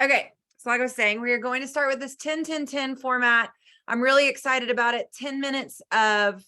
Okay. So like I was saying, we are going to start with this 10-10-10 format. I'm really excited about it. 10 minutes of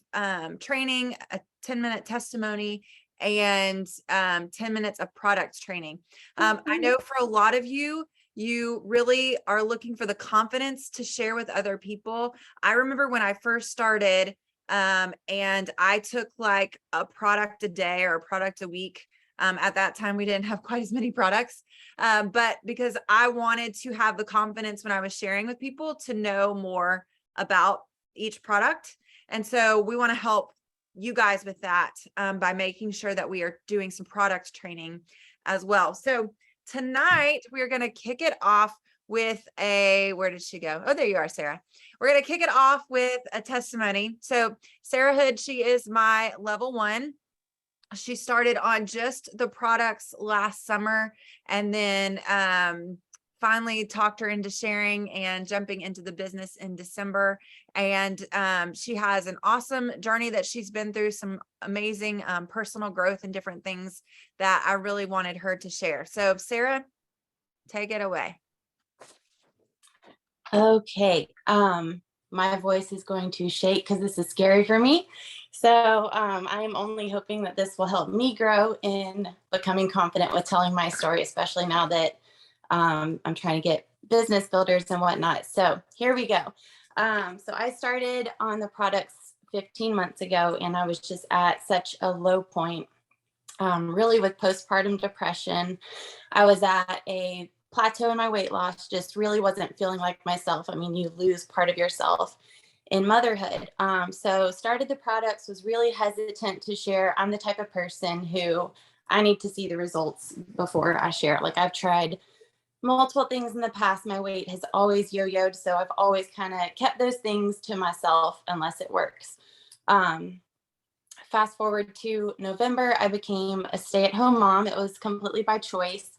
training, a 10-minute testimony, and 10 minutes of product training. I know for a lot of you, you really are looking for the confidence to share with other people. I remember when I first started, and I took like a product a day or a product a week. At that time, we didn't have quite as many products, but because I wanted to have the confidence when I was sharing with people to know more about each product. And so we want to help you guys with that by making sure that we are doing some product training as well. So tonight we are going to kick it off with where did she go? Oh, there you are, Sarah. We're going to kick it off with a testimony. So Sarah Hood, she is my level 1. She started on just the products last summer, and then finally talked her into sharing and jumping into the business in December. And she has an awesome journey that she's been through, some amazing personal growth and different things that I really wanted her to share. So Sarah, take it away. Okay. My voice is going to shake because this is scary for me. So I am only hoping that this will help me grow in becoming confident with telling my story, especially now that I'm trying to get business builders and whatnot. So here we go. So I started on the products 15 months ago, and I was just at such a low point, really with postpartum depression. I was at a plateau in my weight loss, just really wasn't feeling like myself. I mean, you lose part of yourself in motherhood. So started the products, was really hesitant to share. I'm the type of person who I need to see the results before I share. Like, I've tried multiple things in the past. My weight has always yo-yoed. So I've always kind of kept those things to myself unless it works. Fast forward to November, I became a stay-at-home mom. It was completely by choice.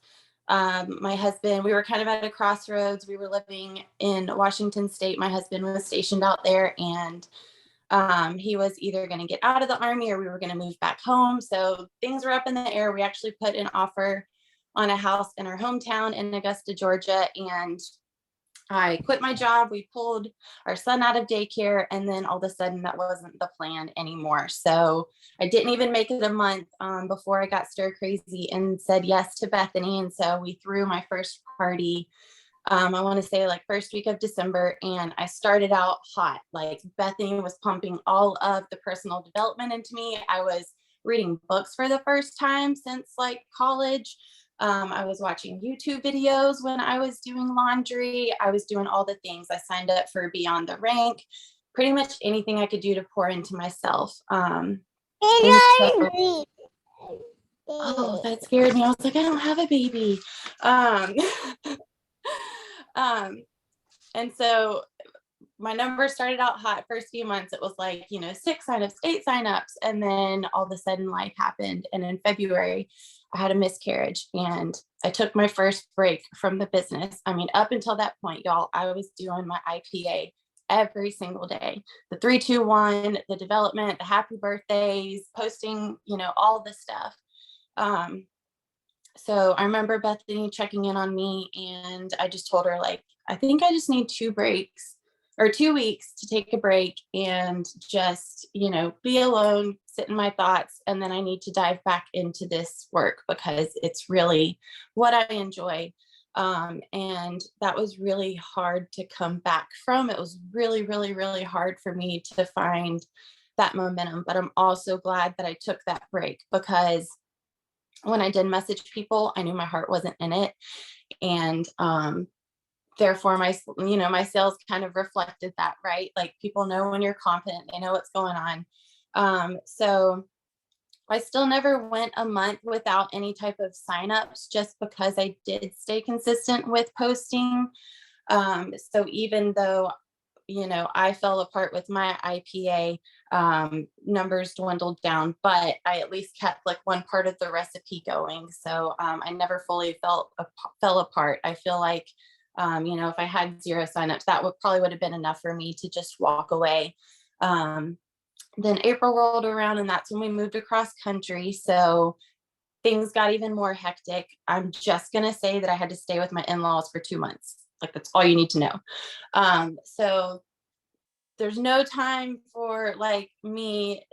My husband, we were kind of at a crossroads. We were living in Washington State. My husband was stationed out there, and he was either going to get out of the Army or we were going to move back home. So things were up in the air. We actually put an offer on a house in our hometown in Augusta, Georgia, and I quit my job. We pulled our son out of daycare, and then all of a sudden that wasn't the plan anymore. So I didn't even make it a month before I got stir crazy and said yes to Bethany. And so we threw my first party, I want to say like first week of December, and I started out hot. Like, Bethany was pumping all of the personal development into me. I was reading books for the first time since like college. I was watching YouTube videos when I was doing laundry. I was doing all the things. I signed up for Beyond the Rank, pretty much anything I could do to pour into myself. Oh, that scared me. I was like, I don't have a baby. And so my numbers started out hot. First few months, it was like, 6 signups, 8 signups. And then all of a sudden life happened. And in February, I had a miscarriage, and I took my first break from the business. I mean, up until that point, y'all, I was doing my IPA every single day. The 3-2-1, the development, the happy birthdays, posting, all the stuff. So I remember Bethany checking in on me, and I just told her, like, I think I just need 2 weeks to take a break and just, be alone, sit in my thoughts. And then I need to dive back into this work because it's really what I enjoy. And that was really hard to come back from. It was really, really, really hard for me to find that momentum. But I'm also glad that I took that break, because when I did message people, I knew my heart wasn't in it. And therefore my sales kind of reflected that, right? Like, people know when you're confident, they know what's going on. So I still never went a month without any type of signups, just because I did stay consistent with posting. So even though, I fell apart with my IPA, numbers dwindled down, but I at least kept like one part of the recipe going. So I never fully fell apart. I feel like, if I had 0 signups, that would have been enough for me to just walk away. Then April rolled around, and that's when we moved across country. So things got even more hectic. I'm just going to say that I had to stay with my in-laws for 2 months. Like, that's all you need to know. So there's no time for like me,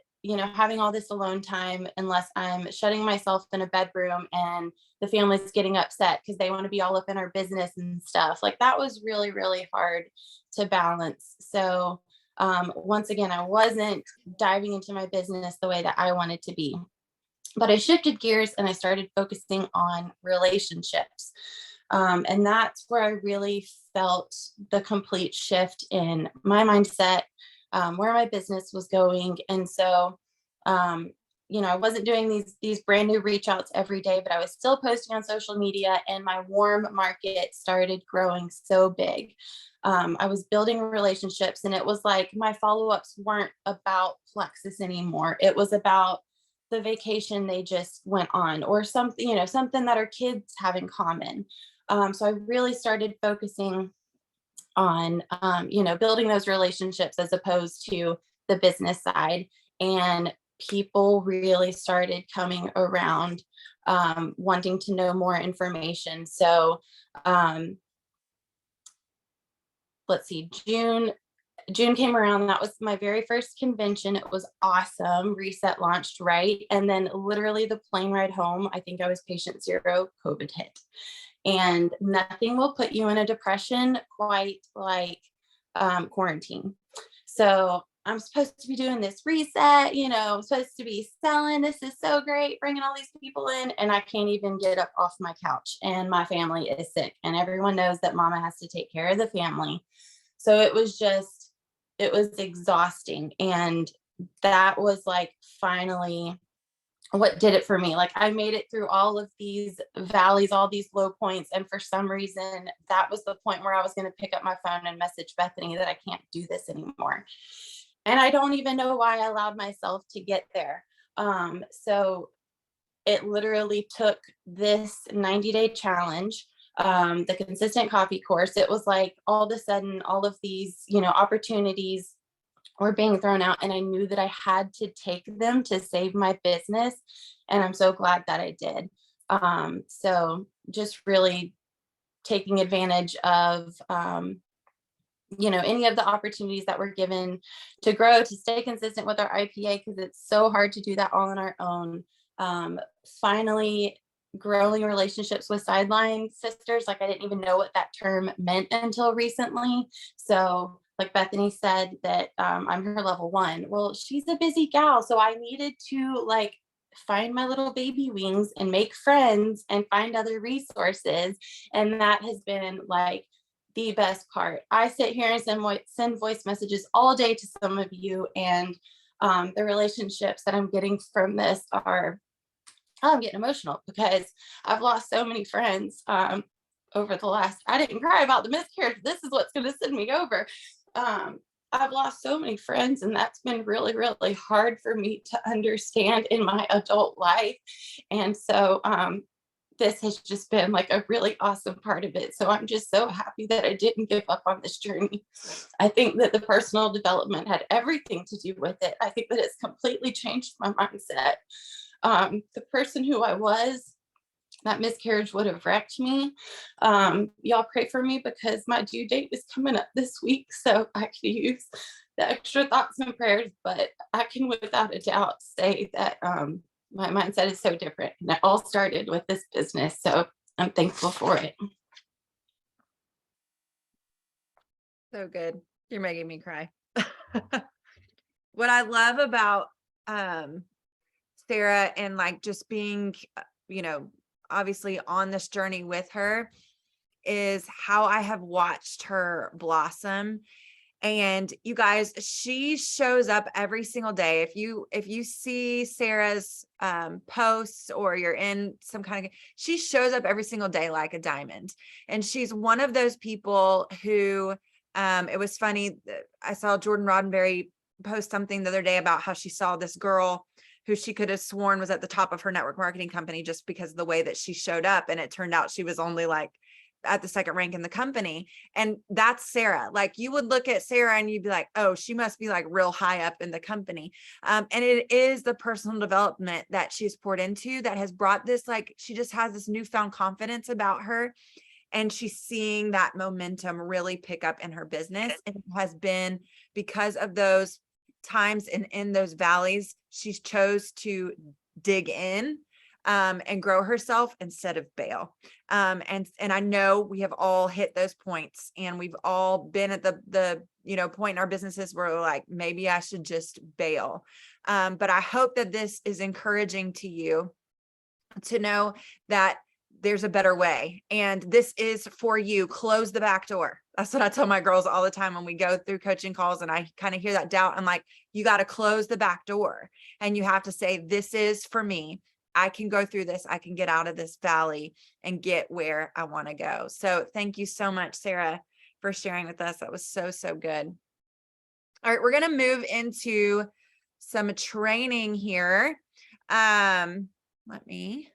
having all this alone time unless I'm shutting myself in a bedroom and the family's getting upset because they want to be all up in our business and stuff. Like, that was really, really hard to balance. So once again, I wasn't diving into my business the way that I wanted to be. But I shifted gears and I started focusing on relationships. And that's where I really felt the complete shift in my mindset, where my business was going. And so, I wasn't doing these brand new reach outs every day, but I was still posting on social media, and my warm market started growing so big. I was building relationships, and it was like my follow-ups weren't about Plexus anymore. It was about the vacation they just went on, or something, something that our kids have in common. So I really started focusing on, building those relationships as opposed to the business side. And people really started coming around, wanting to know more information. So let's see, June came around. That was my very first convention. It was awesome. Reset launched right. And then literally the plane ride home, I think I was patient zero, COVID hit. And nothing will put you in a depression quite like quarantine. So I'm supposed to be doing this reset, I'm supposed to be selling. This is so great, bringing all these people in, and I can't even get up off my couch, and my family is sick, and everyone knows that mama has to take care of the family. So it was exhausting. And that was like finally what did it for me. Like, I made it through all of these valleys, all these low points. And for some reason, that was the point where I was going to pick up my phone and message Bethany that I can't do this anymore. And I don't even know why I allowed myself to get there. So it literally took this 90-day challenge, the consistent coffee course. It was like all of a sudden, all of these, opportunities were being thrown out, and I knew that I had to take them to save my business. And I'm so glad that I did. So just really taking advantage of, any of the opportunities that were given to grow, to stay consistent with our IPA, because it's so hard to do that all on our own. Finally growing relationships with sideline sisters. Like, I didn't even know what that term meant until recently. So like Bethany said that I'm her level 1. Well, she's a busy gal. So I needed to like find my little baby wings and make friends and find other resources. And that has been like the best part. I sit here and send voice messages all day to some of you, and the relationships that I'm getting from this are, I'm getting emotional because I've lost so many friends over the last, I didn't cry about the miscarriage. This is what's going to send me over. I've lost so many friends, and that's been really, really hard for me to understand in my adult life. And so this has just been like a really awesome part of it. So I'm just so happy that I didn't give up on this journey. I think that the personal development had everything to do with it. I think that it's completely changed my mindset. The person who I was, that miscarriage would have wrecked me. Y'all pray for me because my due date is coming up this week, so I could use the extra thoughts and prayers. But I can without a doubt say that my mindset is so different, and it all started with this business, so I'm thankful for it. So good. You're making me cry. What I love about Sarah, and like just being, obviously on this journey with her, is how I have watched her blossom. And you guys, she shows up every single day. If you see Sarah's posts, or you're in some kind of, she shows up every single day like a diamond. And she's one of those people who, it was funny, I saw Jordan Roddenberry post something the other day about how she saw this girl who she could have sworn was at the top of her network marketing company just because of the way that she showed up. And it turned out she was only like at the second rank in the company. And that's Sarah. Like, you would look at Sarah and you'd be like, oh, she must be like real high up in the company. And it is the personal development that she's poured into that has brought this, like, she just has this newfound confidence about her. And she's seeing that momentum really pick up in her business. And it has been because of those times and in those valleys, she's chose to dig in and grow herself instead of bail. And I know we have all hit those points, and we've all been at the point in our businesses where we're like, maybe I should just bail. But I hope that this is encouraging to you to know that there's a better way. And this is for you. Close the back door. That's what I tell my girls all the time when we go through coaching calls and I kind of hear that doubt. I'm like, you got to close the back door, and you have to say, this is for me. I can go through this. I can get out of this valley and get where I want to go. So thank you so much, Sarah, for sharing with us. That was so, so good. All right, we're going to move into some training here. Let me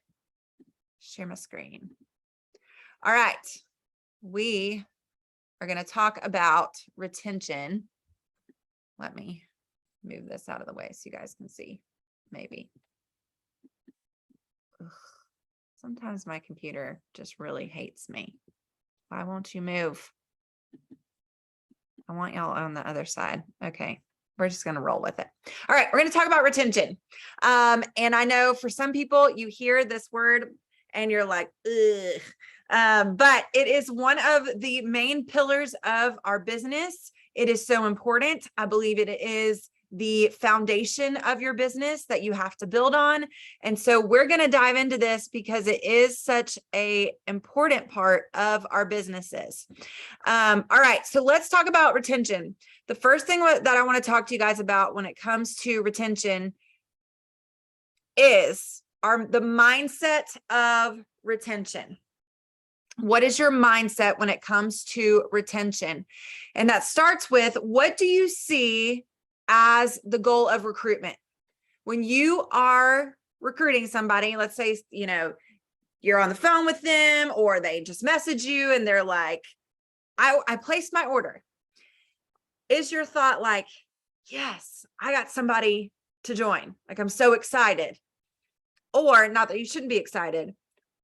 share my screen. All right, we are going to talk about retention. Let me move this out of the way so you guys can see, maybe. Ugh. Sometimes my computer just really hates me. Why won't you move? I want y'all on the other side. Okay. We're just going to roll with it. All right. We're going to talk about retention. And I know for some people, you hear this word and you're like, ugh. But it is one of the main pillars of our business. It is so important. I believe it is the foundation of your business that you have to build on. And so we're going to dive into this because it is such an important part of our businesses. All right, so let's talk about retention. The first thing that I want to talk to you guys about when it comes to retention is the mindset of retention. What is your mindset when it comes to retention? And that starts with, what do you see as the goal of recruitment? When you are recruiting somebody, let's say, you're on the phone with them, or they just message you and they're like, I placed my order. Is your thought like, yes, I got somebody to join. Like, I'm so excited. Or, not that you shouldn't be excited.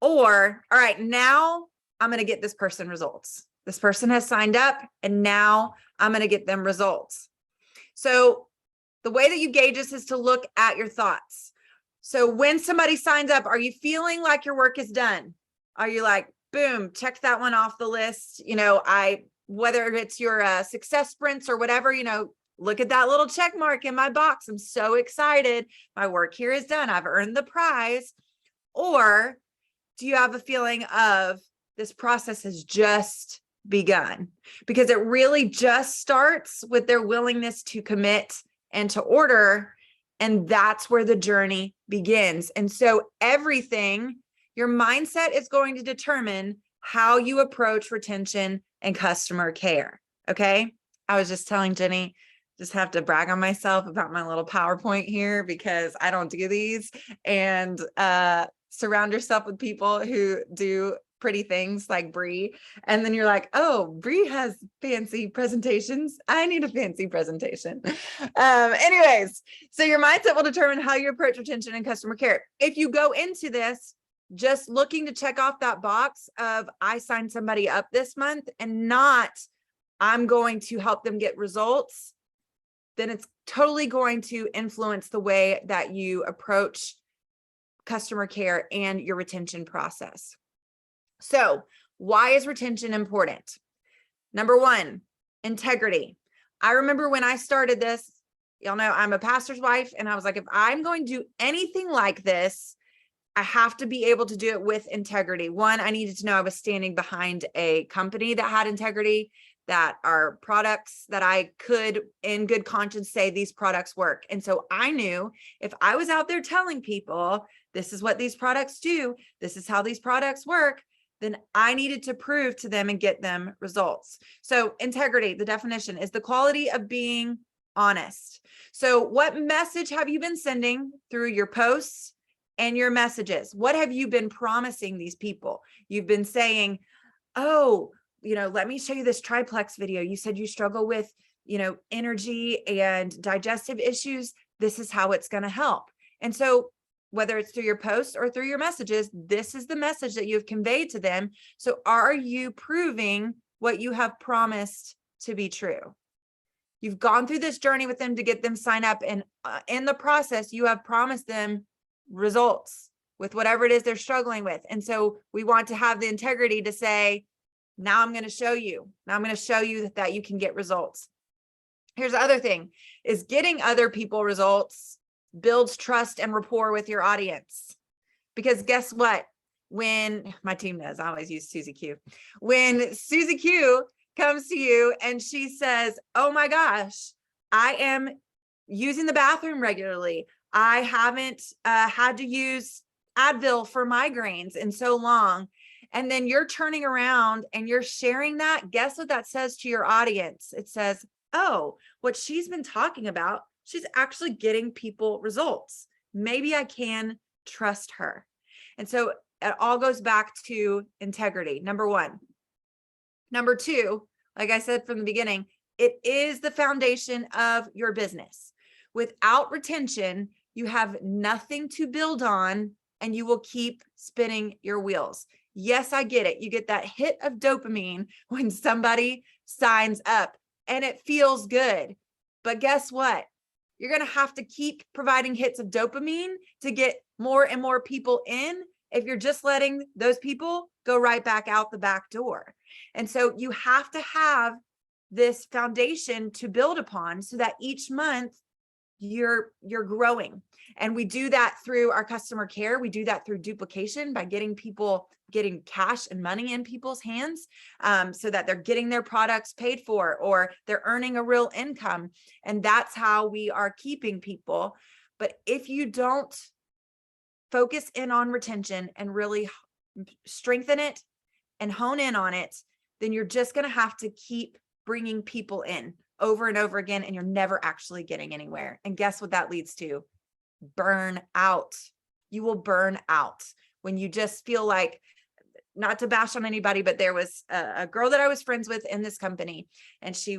Or, all right, now I'm going to get this person results. This person has signed up and now I'm going to get them results. So the way that you gauge this is to look at your thoughts. So when somebody signs up, are you feeling like your work is done? Are you like, boom, check that one off the list? Whether it's your success sprints or whatever, look at that little check mark in my box. I'm so excited. My work here is done. I've earned the prize. Or do you have a feeling of, this process has just begun? Because it really just starts with their willingness to commit and to order. And that's where the journey begins. And so everything, your mindset is going to determine how you approach retention and customer care. Okay. I was just telling Jenny, just have to brag on myself about my little PowerPoint here because I don't do these. And surround yourself with people who do pretty things like Bree. And then you're like, oh, Bree has fancy presentations. I need a fancy presentation. Anyways, so your mindset will determine how you approach retention and customer care. If you go into this just looking to check off that box of, I signed somebody up this month, and not, I'm going to help them get results, then it's totally going to influence the way that you approach customer care and your retention process. So why is retention important? Number one, integrity. I remember when I started this, y'all know I'm a pastor's wife, and I was like, if I'm going to do anything like this, I have to be able to do it with integrity. One, I needed to know I was standing behind a company that had integrity, that are products that I could in good conscience say these products work. And so I knew if I was out there telling people, this is what these products do, this is how these products work, then I needed to prove to them and get them results. So integrity, the definition, is the quality of being honest. So what message have you been sending through your posts and your messages? What have you been promising these people? You've been saying, oh, let me show you this triplex video. You said you struggle with, energy and digestive issues. This is how it's going to help. And so whether it's through your posts or through your messages, this is the message that you've conveyed to them. So are you proving what you have promised to be true? You've gone through this journey with them to get them sign up. And in the process, you have promised them results with whatever it is they're struggling with. And so we want to have the integrity to say, now I'm going to show you. Now I'm going to show you that you can get results. Here's the other thing is getting other people results builds trust and rapport with your audience. Because guess what? When my team does, I always use Susie Q. When Susie Q comes to you and she says, oh my gosh, I am using the bathroom regularly. I haven't had to use Advil for migraines in so long. And then you're turning around and you're sharing that. Guess what that says to your audience? It says, oh, what she's been talking about, she's actually getting people results. Maybe I can trust her. And so it all goes back to integrity, number one. Number two, like I said from the beginning, it is the foundation of your business. Without retention, you have nothing to build on and you will keep spinning your wheels. Yes, I get it. You get that hit of dopamine when somebody signs up and it feels good. But guess what? You're going to have to keep providing hits of dopamine to get more and more people in if you're just letting those people go right back out the back door. And so you have to have this foundation to build upon so that each month you're growing. And we do that through our customer care. We do that through duplication by getting cash and money in people's hands so that they're getting their products paid for or they're earning a real income. And that's how we are keeping people. But if you don't focus in on retention and really strengthen it and hone in on it, then you're just going to have to keep bringing people in over and over again, and you're never actually getting anywhere. And guess what that leads to? Burn out. You will burn out when you just feel like, not to bash on anybody, but there was a girl that I was friends with in this company, and she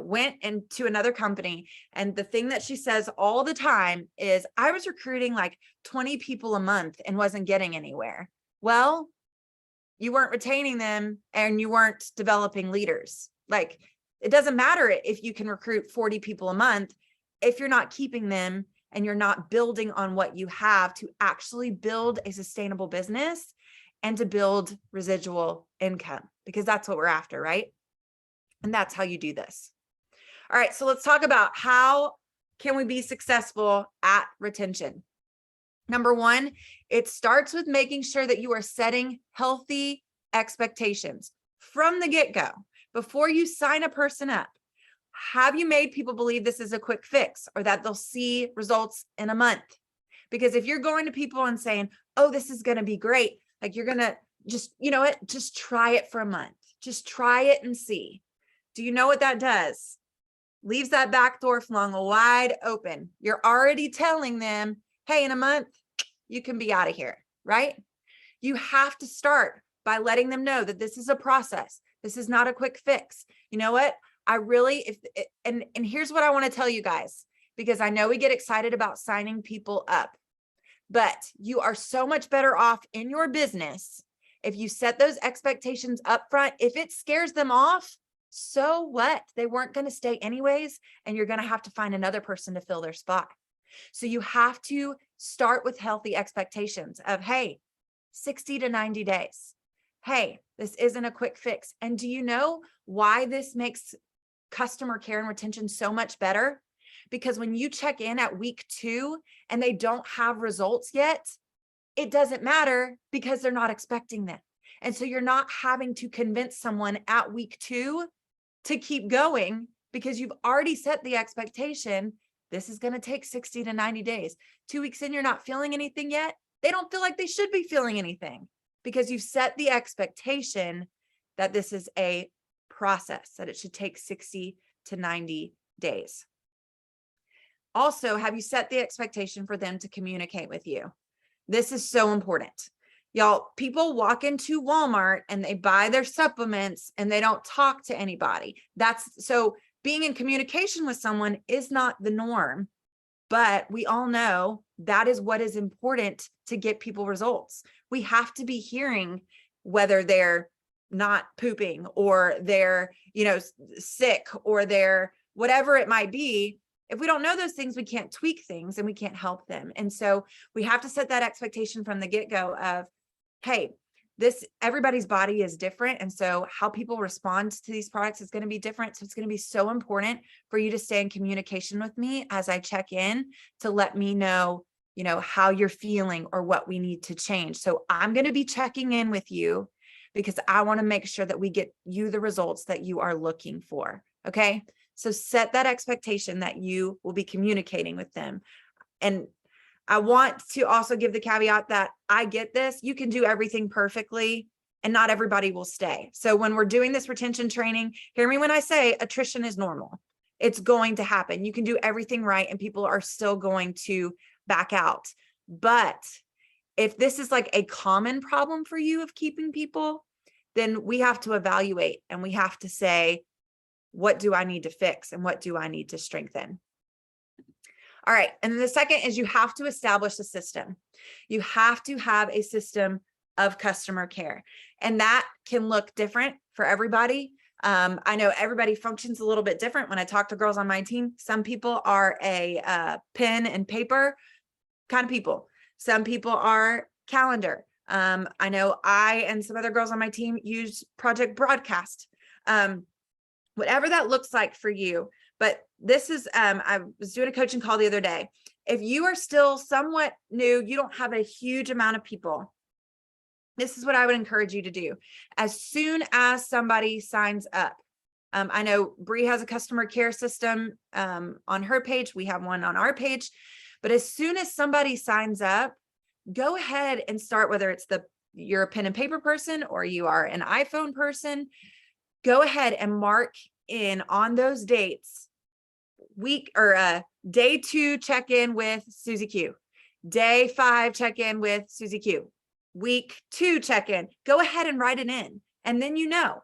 went into another company. And the thing that she says all the time is, I was recruiting like 20 people a month and wasn't getting anywhere. Well, you weren't retaining them and you weren't developing leaders. Like, it doesn't matter if you can recruit 40 people a month if you're not keeping them and you're not building on what you have to actually build a sustainable business and to build residual income, because that's what we're after, right? And that's how you do this. All right, so let's talk about how can we be successful at retention. Number one, it starts with making sure that you are setting healthy expectations from the get-go. Before you sign a person up, have you made people believe this is a quick fix or that they'll see results in a month? Because if you're going to people and saying, oh, this is going to be great, like you're going to just, just try it for a month. Just try it and see. Do you know what that does? Leaves that back door flung wide open. You're already telling them, hey, in a month, you can be out of here, right? You have to start by letting them know that this is a process. This is not a quick fix. You know what? And here's what I want to tell you guys, because I know we get excited about signing people up, but you are so much better off in your business if you set those expectations up front. If it scares them off, so what? They weren't going to stay anyways, and you're going to have to find another person to fill their spot. So you have to start with healthy expectations of, hey, 60 to 90 days. Hey, this isn't a quick fix. And do you know why this makes customer care and retention so much better? Because when you check in at week 2 and they don't have results yet, it doesn't matter because they're not expecting them. And so you're not having to convince someone at week 2 to keep going because you've already set the expectation. This is going to take 60 to 90 days. 2 weeks in, you're not feeling anything yet. They don't feel like they should be feeling anything because you've set the expectation that this is a process, that it should take 60 to 90 days. Also, have you set the expectation for them to communicate with you? This is so important. Y'all, people walk into Walmart and they buy their supplements and they don't talk to anybody. So being in communication with someone is not the norm, but we all know that is what is important to get people results. We have to be hearing whether they're not pooping or they're, sick or they're whatever it might be. If we don't know those things, we can't tweak things and we can't help them. And so we have to set that expectation from the get-go of, hey, everybody's body is different. And so how people respond to these products is going to be different. So it's going to be so important for you to stay in communication with me as I check in to let me know, how you're feeling or what we need to change. So I'm going to be checking in with you because I want to make sure that we get you the results that you are looking for. Okay. So set that expectation that you will be communicating with them. And I want to also give the caveat that I get this. You can do everything perfectly and not everybody will stay. So when we're doing this retention training, hear me when I say attrition is normal. It's going to happen. You can do everything right and people are still going to back out. But if this is like a common problem for you of keeping people, then we have to evaluate and we have to say, what do I need to fix and what do I need to strengthen? All right. And then the second is you have to establish a system. You have to have a system of customer care. And that can look different for everybody. I know everybody functions a little bit different. When I talk to girls on my team, some people are a pen and paper kind of people. Some people are calendar. I know I and some other girls on my team use Project Broadcast. Whatever that looks like for you. But this is, I was doing a coaching call the other day. If you are still somewhat new, you don't have a huge amount of people, this is what I would encourage you to do. As soon as somebody signs up, I know Bree has a customer care system on her page. We have one on our page. But as soon as somebody signs up, go ahead and start, whether it's you're a pen and paper person or you are an iPhone person, go ahead and mark in on those dates, day 2 check-in with Susie Q, day 5 check-in with Susie Q, week 2 check-in. Go ahead and write it in. And then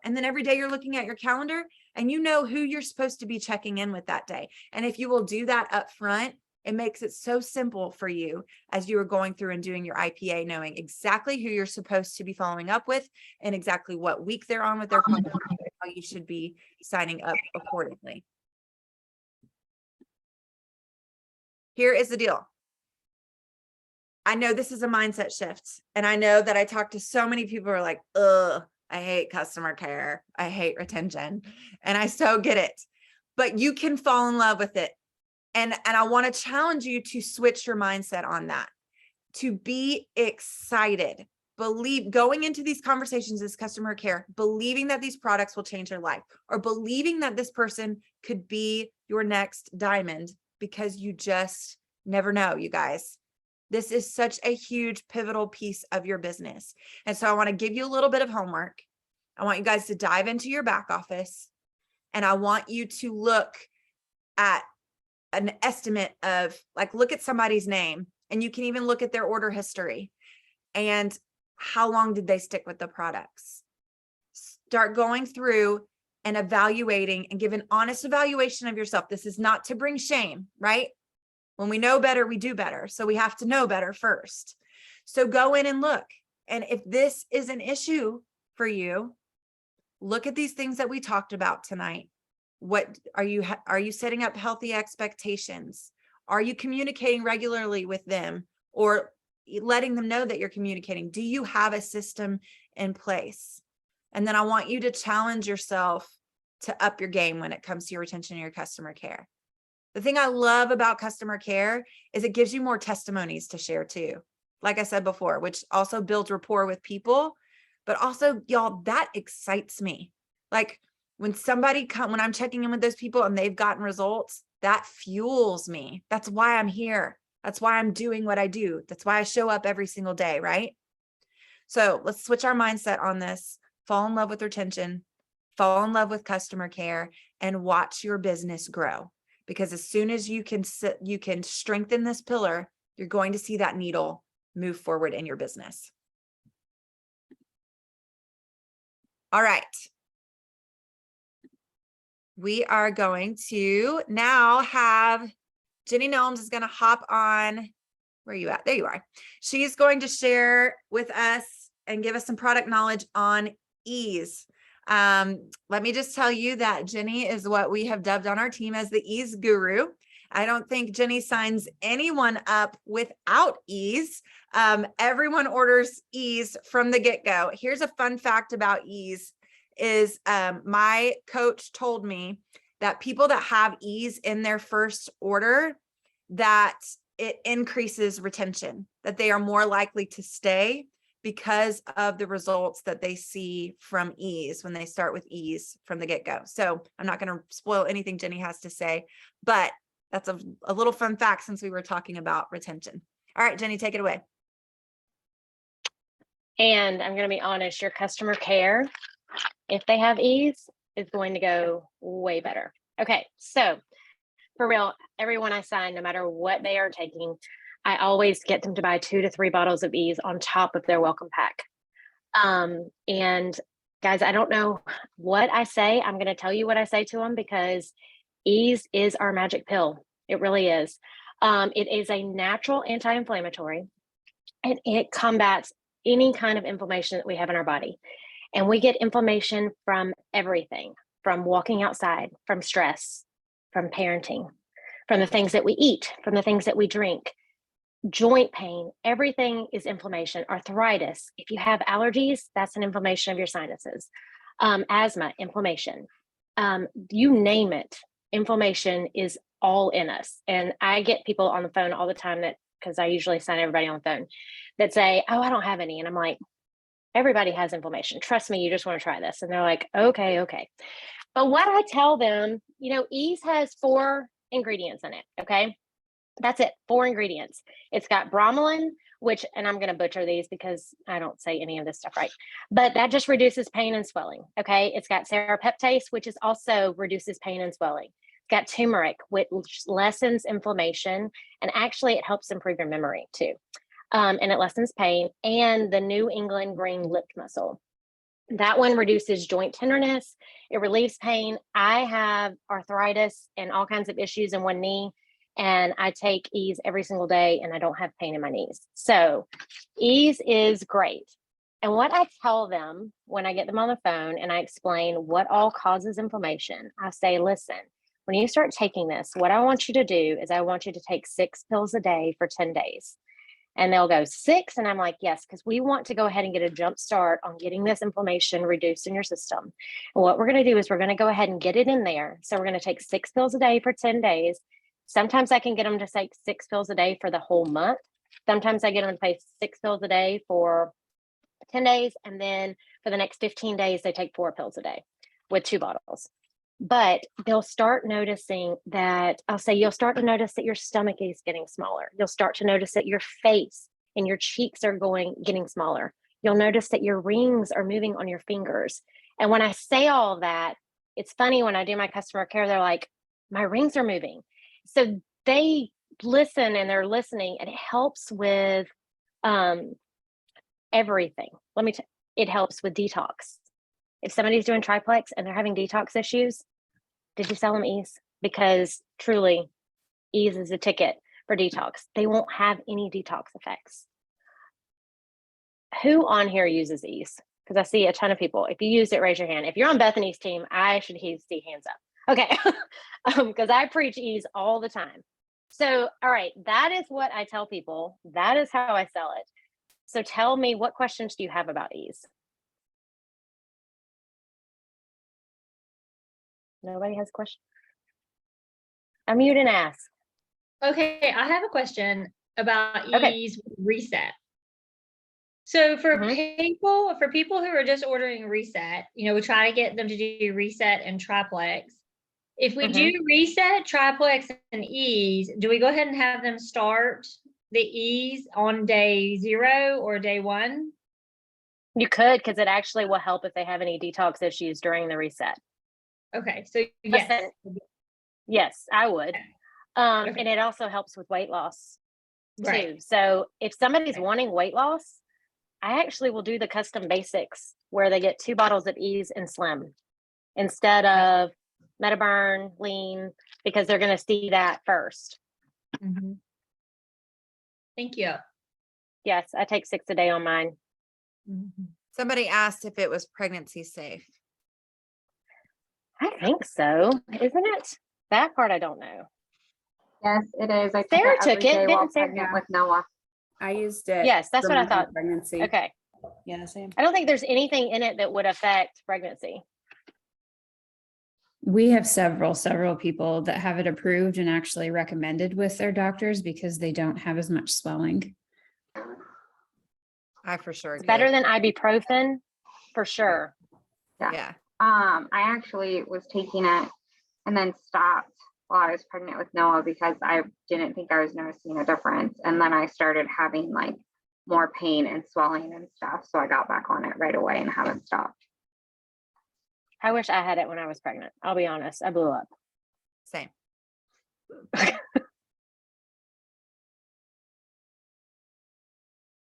and then every day you're looking at your calendar and who you're supposed to be checking in with that day. And if you will do that up front, it makes it so simple for you as you are going through and doing your IPA, knowing exactly who you're supposed to be following up with and exactly what week they're on with their product, how you should be signing up accordingly. Here is the deal. I know this is a mindset shift. And I know that I talk to so many people who are like, ugh, I hate customer care. I hate retention. And I so get it. But you can fall in love with it. And I want to challenge you to switch your mindset on that, to be excited, going into these conversations as customer care, believing that these products will change your life, or believing that this person could be your next diamond, because you just never know, you guys. This is such a huge pivotal piece of your business. And so I want to give you a little bit of homework. I want you guys to dive into your back office, and I want you to look at an estimate of, look at somebody's name, and you can even look at their order history and how long did they stick with the products. Start going through and evaluating and give an honest evaluation of yourself. This is not to bring shame, right? When we know better, we do better. So we have to know better first. So go in and look. And if this is an issue for you, look at these things that we talked about tonight. What are you setting up healthy expectations? Are you communicating regularly with them or letting them know that you're communicating? Do you have a system in place? And then I want you to challenge yourself to up your game when it comes to your retention and your customer care. The thing I love about customer care is it gives you more testimonies to share too. Like I said before, which also builds rapport with people, but also, y'all, that excites me. When when I'm checking in with those people and they've gotten results, that fuels me. That's why I'm here. That's why I'm doing what I do. That's why I show up every single day, right? So let's switch our mindset on this. Fall in love with retention, fall in love with customer care, and watch your business grow. Because as soon as you can strengthen this pillar, you're going to see that needle move forward in your business. All right. We are going to now have Jenny Nelms is going to hop on. Where are you at? There you are. She's going to share with us and give us some product knowledge on ease. Let me just tell you that Jenny is what we have dubbed on our team as the ease guru. I don't think Jenny signs anyone up without ease. Everyone orders ease from the get-go. Here's a fun fact about ease is my coach told me that people that have ease in their first order, that it increases retention, that they are more likely to stay because of the results that they see from ease when they start with ease from the get-go. So I'm not going to spoil anything Jenny has to say, but that's a little fun fact since we were talking about retention. All right, Jenny, take it away. And I'm going to be honest, your customer care, if they have ease, is going to go way better. Okay, so for real, everyone I sign, no matter what they are taking, I always get them to buy 2 to 3 bottles of ease on top of their welcome pack. And guys, I don't know what I say. I'm going to tell you what I say to them because ease is our magic pill. It really is. It is a natural anti-inflammatory, and it combats any kind of inflammation that we have in our body. And we get inflammation from everything, from walking outside, from stress, from parenting, from the things that we eat, from the things that we drink, joint pain, everything is inflammation. Arthritis, if you have allergies, that's an inflammation of your sinuses. Asthma, inflammation, you name it, inflammation is all in us. And I get people on the phone all the time that, because I usually sign everybody on the phone, that say, oh, I don't have any. And I'm like, everybody has inflammation. Trust me, you just want to try this. And they're like, okay. But what I tell them, ease has 4 ingredients in it. Okay. That's it. 4 ingredients. It's got bromelain, which, and I'm going to butcher these because I don't say any of this stuff right, but that just reduces pain and swelling. Okay. It's got serrapeptase, which is also reduces pain and swelling. It's got turmeric, which lessens inflammation. And actually it helps improve your memory too. And it lessens pain, and the New England green lip mussel. That one reduces joint tenderness. It relieves pain. I have arthritis and all kinds of issues in one knee, and I take ease every single day and I don't have pain in my knees. So ease is great. And what I tell them when I get them on the phone and I explain what all causes inflammation, I say, listen, when you start taking this, what I want you to do is I want you to take 6 pills a day for 10 days. And they'll go 6. And I'm like, yes, because we want to go ahead and get a jump start on getting this inflammation reduced in your system. And what we're going to do is we're going to go ahead and get it in there. So we're going to take 6 pills a day for 10 days. Sometimes I can get them to take 6 pills a day for the whole month. Sometimes I get them to take 6 pills a day for 10 days. And then for the next 15 days, they take 4 pills a day with 2 bottles. But they'll start noticing that, I'll say, you'll start to notice that your stomach is getting smaller. You'll start to notice that your face and your cheeks are getting smaller. You'll notice that your rings are moving on your fingers. And when I say all of that, it's funny when I do my customer care, they're like, my rings are moving. So they listen and they're listening, and it helps with everything. It helps with detox. If somebody's doing triplex and they're having detox issues, did you sell them ease? Because truly, ease is a ticket for detox. They won't have any detox effects. Who on here uses ease? Because I see a ton of people. If you use it, raise your hand. If you're on Bethany's team, I should see hands up. Okay. Because I preach ease all the time. So, all right, that is what I tell people. That is how I sell it. So tell me, what questions do you have about ease? Nobody has a question? Unmute and ask. Okay, I have a question about Okay. ease reset. So for people who are just ordering reset, we try to get them to do reset and triplex. If we do reset, triplex, and ease, do we go ahead and have them start the ease on day 0 or day 1? You could, because it actually will help if they have any detox issues during the reset. Okay, so yes. Listen, yes, I would. And it also helps with weight loss too. Right. So if somebody's wanting weight loss, I actually will do the custom basics where they get 2 bottles of Ease and Slim instead of Metaburn, Lean, because they're going to see that first. Thank you. Yes, I take 6 a day on mine. Somebody asked if it was pregnancy safe. I think so, isn't it? That part I don't know. Yes, it is. I Sarah took took it every it, day while didn't Sarah? pregnant with Noah. I used it. Yes, that's for what I my thought. Pregnancy. Okay. Yeah, same. I don't think there's anything in it that would affect pregnancy. We have several people that have it approved and actually recommended with their doctors because they don't have as much swelling. I for sure It's get better it. than ibuprofen, for sure. Yeah. I actually was taking it and then stopped while I was pregnant with Noah because I didn't think I was noticing a difference. And then I started having like more pain and swelling and stuff. So I got back on it right away and haven't stopped. I wish I had it when I was pregnant. I'll be honest. I blew up. Same.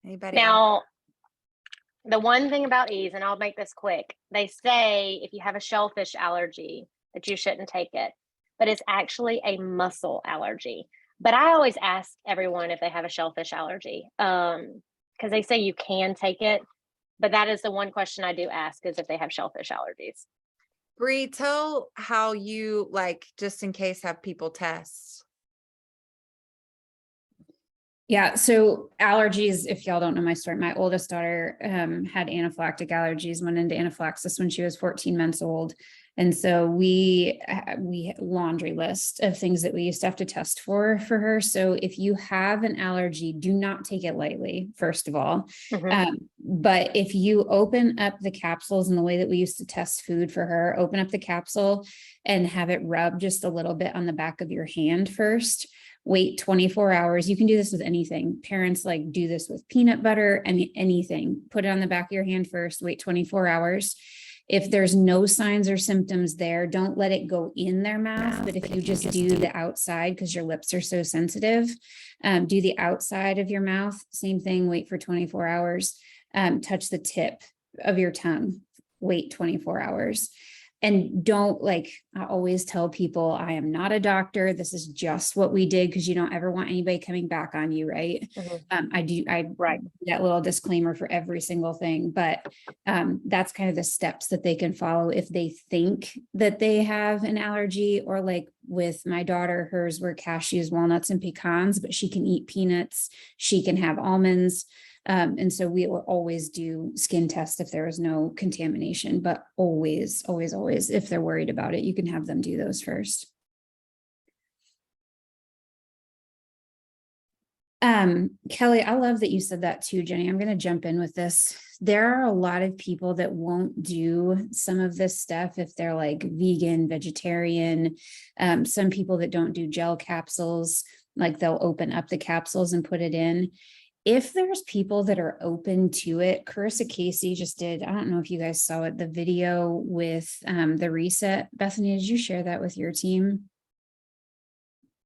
Anybody else? Now, the one thing about Ease, and I'll make this quick, they say if you have a shellfish allergy that you shouldn't take it, but it's actually a mussel allergy. But I always ask everyone if they have a shellfish allergy, because they say you can take it, but that is the one question I do ask is if they have shellfish allergies. Bree, tell how you like, just in case, have people test. Yeah, so allergies, if y'all don't know my story, my oldest daughter had anaphylactic allergies, went into anaphylaxis when she was 14 months old. And so we laundry list of things that we used to have to test for her. So if you have an allergy, do not take it lightly, first of all. But if you open up the capsules in the way that we used to test food for her, open up the capsule and have it rub just a little bit on the back of your hand first. Wait 24 hours. You can do this with anything. Parents like do this with peanut butter and anything. Put it on the back of your hand first, wait 24 hours. If there's no signs or symptoms there, don't let it go in their mouth. But if you just do the outside, because your lips are so sensitive, do the outside of your mouth. Same thing, wait for 24 hours. Touch the tip of your tongue, wait 24 hours. And don't, like, I always tell people, I am not a doctor. This is just what we did because you don't ever want anybody coming back on you, right? I Right. that little disclaimer for every single thing, but that's kind of the steps that they can follow if they think that they have an allergy, or like with my daughter, hers were cashews, walnuts, and pecans, but she can eat peanuts, she can have almonds. And so we will always do skin tests if there is no contamination, but always, if they're worried about it, you can have them do those first. Kelly, I love that you said that too, Jenny. I'm going to jump in with this. There are a lot of people that won't do some of this stuff if they're like vegan, vegetarian, some people that don't do gel capsules, like they'll open up the capsules and put it in. If there's people that are open to it, Carissa Casey just did, I don't know if you guys saw it, the video with the reset. Bethany, did you share that with your team?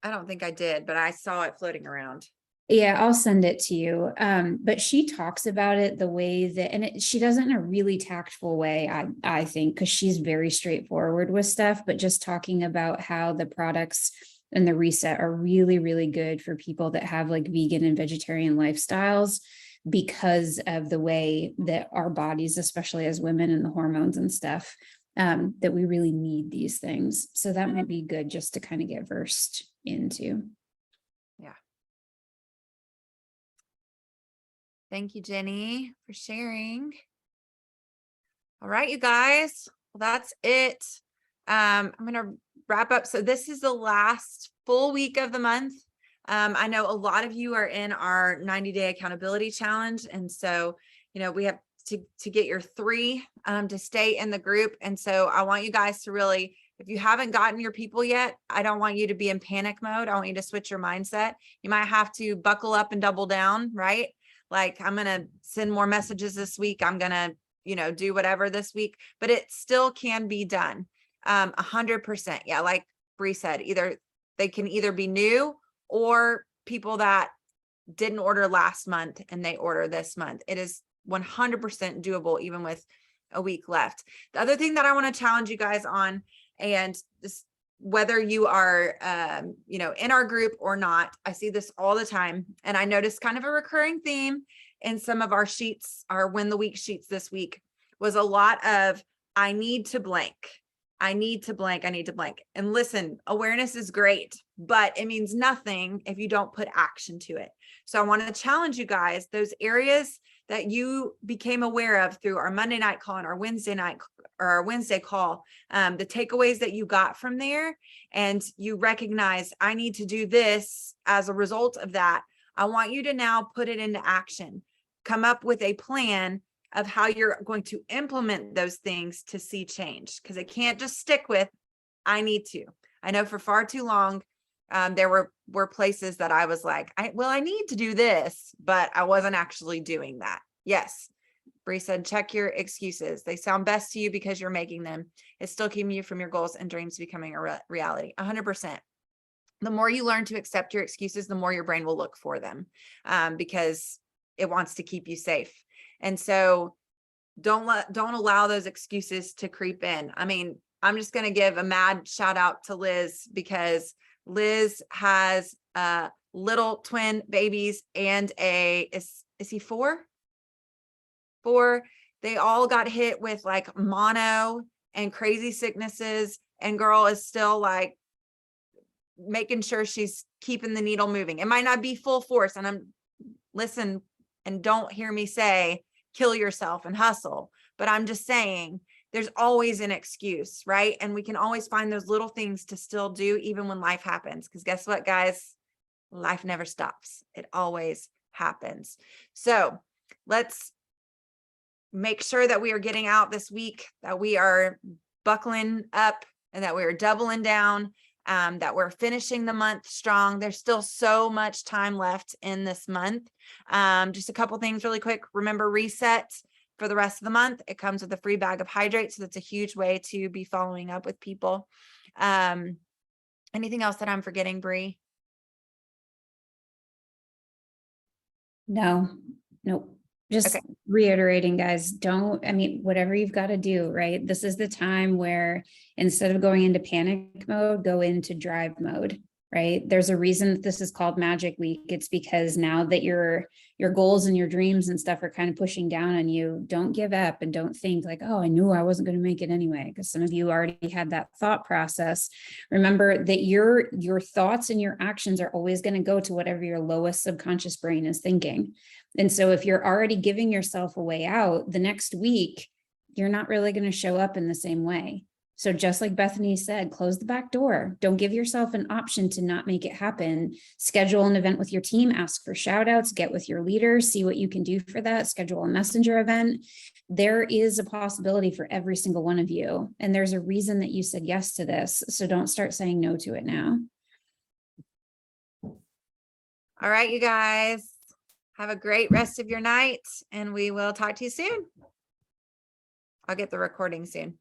I don't think I did, but I saw it floating around. Yeah, I'll send it to you. But she talks about it the way that, and she does it in a really tactful way, I think, because she's very straightforward with stuff, but just talking about how the products and the reset are really, really good for people that have like vegan and vegetarian lifestyles because of the way that our bodies, especially as women and the hormones and stuff, that we really need these things. So that might be good just to kind of get versed into. Yeah. Thank you, Jenny, for sharing. All right, you guys. Well, that's it. I'm going to wrap up. So this is the last full week of the month. I know a lot of you are in our 90-day accountability challenge. And so, you know, we have to get your 3 to stay in the group. And so I want you guys to really, if you haven't gotten your people yet, I don't want you to be in panic mode. I want you to switch your mindset. You might have to buckle up and double down, right? Like, I'm going to send more messages this week. I'm going to, you know, do whatever this week, but it still can be done. 100%. Yeah. Like Bree said, they can either be new or people that didn't order last month and they order this month. It is 100% doable, even with a week left. The other thing that I want to challenge you guys on, and this, whether you are, you know, in our group or not, I see this all the time. And I noticed kind of a recurring theme in some of our sheets, our win the week sheets this week, was a lot of, I need to blank. I need to blank. I need to blank. And listen, awareness is great, but it means nothing if you don't put action to it. So I want to challenge you guys, those areas that you became aware of through our Monday night call and our Wednesday night or our Wednesday call, the takeaways that you got from there, and you recognize, I need to do this as a result of that. I want you to now put it into action. Come up with a plan of how you're going to implement those things to see change, because it can't just stick with, I need to. I know for far too long, there were places that I was like, I need to do this, but I wasn't actually doing that. Yes. Bree said, check your excuses. They sound best to you because you're making them. It's still keeping you from your goals and dreams becoming a reality. 100%. The more you learn to accept your excuses, the more your brain will look for them, because it wants to keep you safe. And so don't allow those excuses to creep in. I mean, I'm just going to give a mad shout out to Liz, because Liz has little twin babies and is he 4? 4. They all got hit with like mono and crazy sicknesses, and girl is still like making sure she's keeping the needle moving. It might not be full force, and listen, and don't hear me say kill yourself and hustle, but I'm just saying there's always an excuse, right? And we can always find those little things to still do even when life happens, because guess what, guys? Life never stops. It always happens. So let's make sure that we are getting out this week, that we are buckling up, and that we are doubling down, that we're finishing the month strong. There's still so much time left in this month. Just a couple things really quick. Remember, reset for the rest of the month. It comes with a free bag of hydrates. So that's a huge way to be following up with people. Anything else that I'm forgetting, Bree? No, nope. Just Okay. reiterating, guys, whatever you've got to do, right? This is the time where instead of going into panic mode, go into drive mode, right? There's a reason that this is called Magic Week. It's because now that your goals and your dreams and stuff are kind of pushing down on you, don't give up and don't think like, oh, I knew I wasn't going to make it anyway, because some of you already had that thought process. Remember that your thoughts and your actions are always going to go to whatever your lowest subconscious brain is thinking. And so if you're already giving yourself a way out, the next week, you're not really going to show up in the same way. So just like Bethany said, close the back door. Don't give yourself an option to not make it happen. Schedule an event with your team, ask for shout outs, get with your leaders, see what you can do for that, schedule a messenger event. There is a possibility for every single one of you. And there's a reason that you said yes to this. So don't start saying no to it now. All right, you guys. Have a great rest of your night, and we will talk to you soon. I'll get the recording soon.